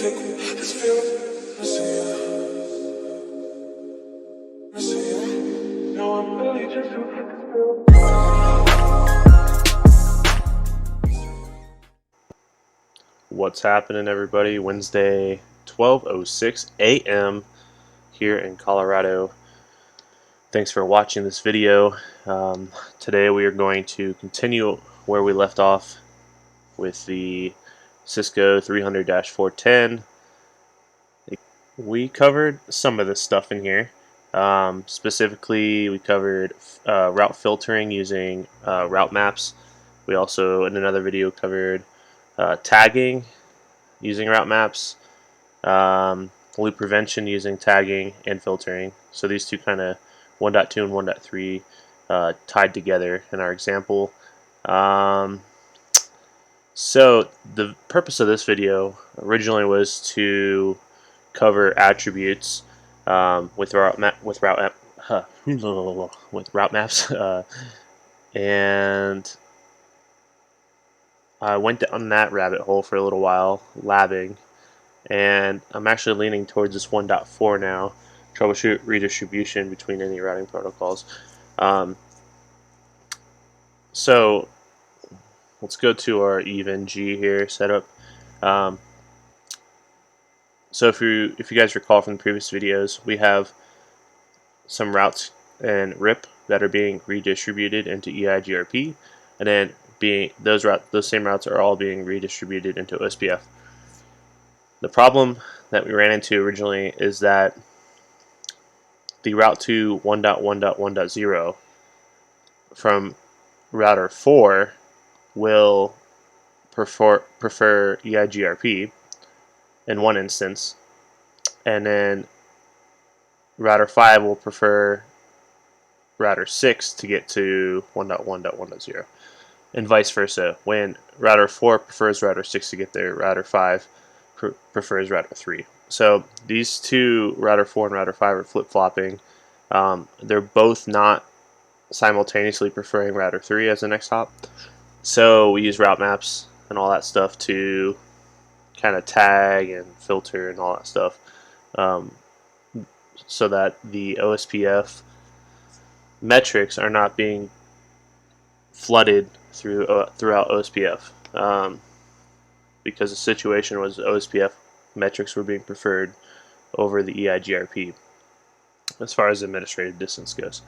What's happening, everybody? Wednesday, 12:06 a.m. here in Colorado. Thanks for watching this video. Today we are going to continue where we left off with the Cisco 300-410. We covered some of this stuff in here. Specifically, we covered route filtering using route maps. We also, in another video, covered tagging using route maps, loop prevention using tagging and filtering. So these two kind of 1.2 and 1.3 tied together in our example. So the purpose of this video originally was to cover attributes with route maps, and I went down that rabbit hole for a little while, labbing, and I'm actually leaning towards this 1.4 now, troubleshoot redistribution between any routing protocols. So let's go to our even G here setup. So if you guys recall from the previous videos, we have some routes in RIP that are being redistributed into EIGRP, and then those same routes are all being redistributed into OSPF. The problem that we ran into originally is that the route to 1.1.1.0 from router 4 will prefer EIGRP in one instance, and then router 5 will prefer router 6 to get to 1.1.1.0, and vice versa. When router 4 prefers router 6 to get there, router 5 prefers router 3. So these two, router 4 and router 5, are flip-flopping. They're both not simultaneously preferring router 3 as the next hop. So we use route maps and all that stuff to kind of tag and filter and all that stuff, so that the OSPF metrics are not being flooded throughout OSPF, because the situation was OSPF metrics were being preferred over the EIGRP as far as administrative distance goes.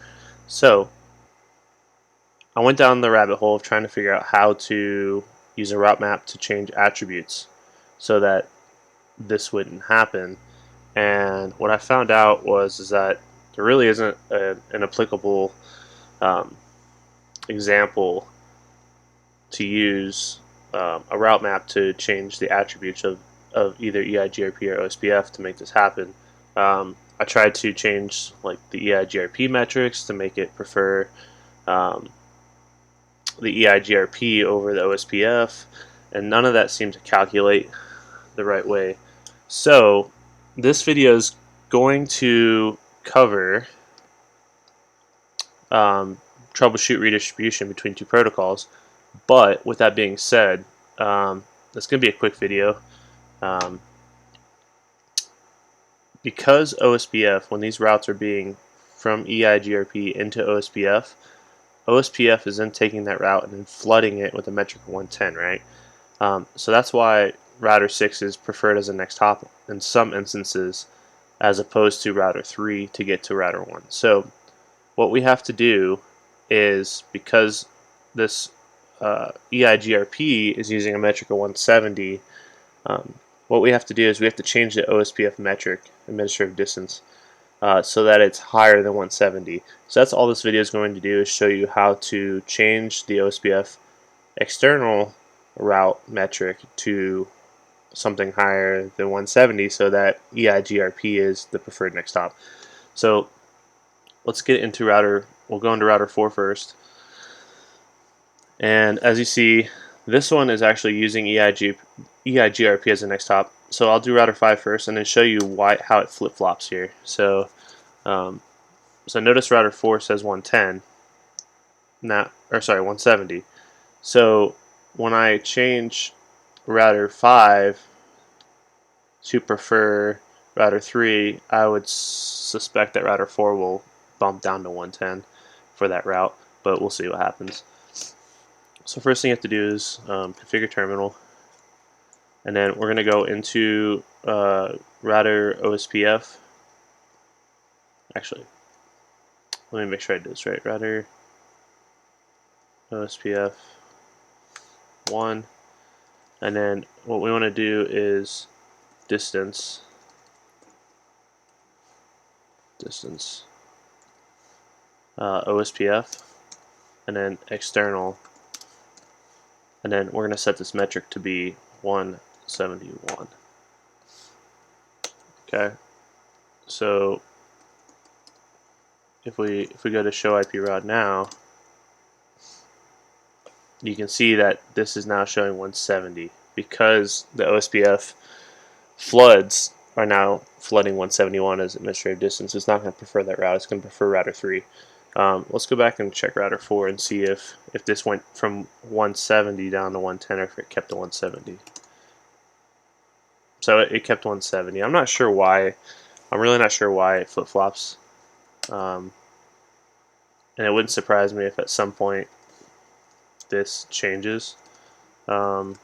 So I went down the rabbit hole of trying to figure out how to use a route map to change attributes so that this wouldn't happen. And what I found out was that there really isn't an applicable example to use a route map to change the attributes of either EIGRP or OSPF to make this happen. I tried to change like the EIGRP metrics to make it prefer the EIGRP over the OSPF, and none of that seemed to calculate the right way. So this video is going to cover troubleshoot redistribution between two protocols, but with that being said, it's going to be a quick video. Because OSPF, when these routes are being from EIGRP into OSPF, OSPF is then taking that route and then flooding it with a metric of 110, right? So that's why router 6 is preferred as a next hop in some instances, as opposed to router 3 to get to router 1. So what we have to do is, because this EIGRP is using a metric of 170, what we have to do is we have to change the OSPF metric, administrative distance, so that it's higher than 170. So that's all this video is going to do, is show you how to change the OSPF external route metric to something higher than 170 so that EIGRP is the preferred next hop. So let's get into router. We'll go into router 4 first. And as you see, this one is actually using EIGRP as the next hop. So I'll do router 5 first and then show you how it flip-flops here. So notice router 4 says 110. Now, or sorry, 170. So when I change router 5 to prefer router 3, I would suspect that router 4 will bump down to 110 for that route, but we'll see what happens. So first thing you have to do is configure terminal, and then we're going to go into router OSPF. Actually, let me make sure I did this right. Router OSPF 1, and then what we want to do is distance OSPF, and then external, and then we're going to set this metric to be 171. Okay, so if we go to show IP route now, you can see that this is now showing 170 because the OSPF floods are now flooding 171 as administrative distance. It's not going to prefer that route. It's going to prefer router 3. Let's go back and check router 4 and see if this went from 170 down to 110 or if it kept to 170. So it kept 170. I'm not sure why. I'm really not sure why it flip-flops. And it wouldn't surprise me if at some point this changes. Let's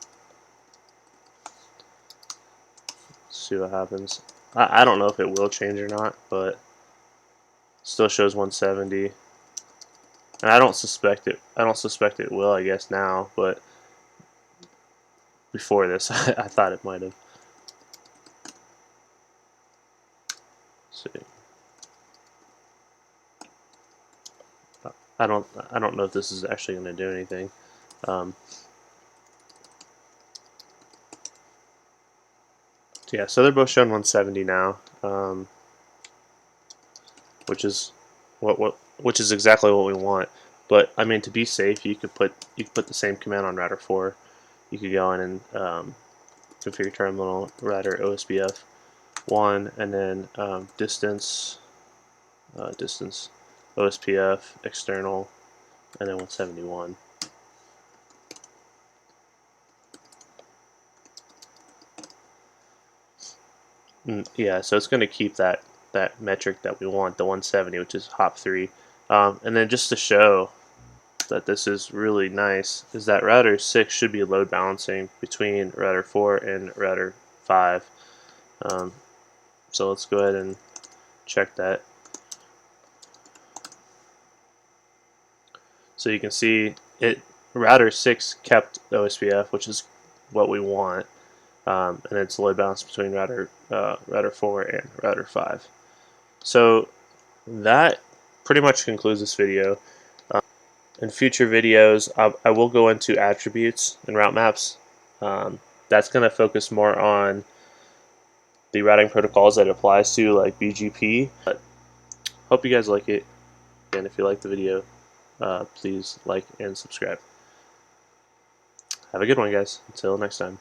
see what happens. I don't know if it will change or not, but still shows 170. And I don't suspect it. I don't suspect it will, I guess, now, but before this, I thought it might have. See. I don't know if this is actually going to do anything. Yeah, so they're both showing 170 now, which is which is exactly what we want. But I mean, to be safe, you could put the same command on router 4. You could go in and configure terminal router OSPF 1, and then distance OSPF external, and then 171. Yeah, so it's going to keep that metric that we want, the 170, which is hop 3. And then just to show that this is really nice, is that router 6 should be load balancing between router 4 and router 5. So let's go ahead and check that. So you can see router 6 kept OSPF, which is what we want, and it's load balanced between router 4 and router 5. So that pretty much concludes this video. In future videos, I will go into attributes and route maps. That's going to focus more on the routing protocols that it applies to, like BGP. But hope you guys like it, and if you like the video, please like and subscribe. Have a good one, guys. Until next time.